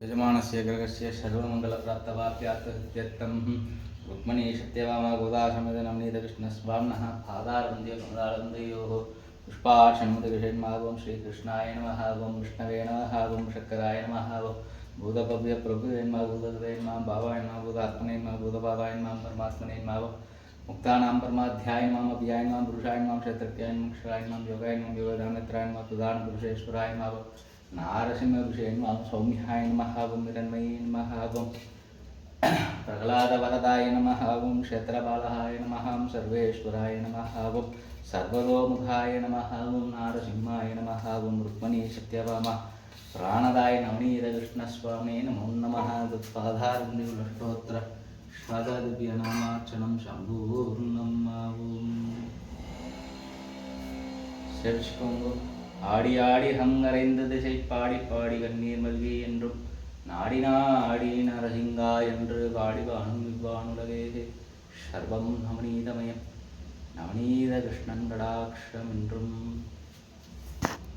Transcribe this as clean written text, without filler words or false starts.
यजमानस्य ग्रहस्य सर्वमङ्गलप्राप्तवाप्यार्थसिद्ध्यर्थं रुक्मिणी सत्यभामा गोदासमेतनवनीतकृष्णस्वामिनः पादारवन्द्य कमलारवन्दयोः पुष्पार्चनमुदविषण्मावं श्रीकृष्णाय नमः ओं विष्णवे नमः ओं शक्कराय नमः ओं भूतभव्यप्रभुवे नमः भूतगवे नमः भावाय नमः भूतात्मने नमः भूतभावाय नमः परमात्मने नमः मुक्तानां परमाध्याय नमः अव्याय नमः पुरुषाय नमः क्षेत्रज्ञाय नमः अक्षराय नमः योगाय नमः योगदानमित्राय नमः प्रधानपुरुषेश्वराय नमः नारसिंहऋषे नमः सौम्याय नमः ओं हिरण्मयी नमः ओं प्रह्लादवरदाय नमः ओं क्षेत्रपालहाय नमः ओं सर्वेश्वराय नमः ओं सर्वतोमुखाय नमः ओं नारसिंहाय नमः ओं रुक्मिणी सत्यभामा प्राणदाय नवनीतकृष्णस्वामिने नमो नमः तत्पादारविन्दयुगलष्टोत्तर श्वादादिव्यनामार्चनं शम्भूर्नम् செவிச்சுக்கோங்க. ஆடி ஆடி ஹங்கரைந்த திசை பாடி பாடி கண்ணீர் மல்கி என்றும் நாடி நாடி நரசிங்கா என்று பாடி வாணும் விவானுலகே சர்வம் நவநீதமயம் நவநீத கிருஷ்ணன் கடாட்சம் என்றும்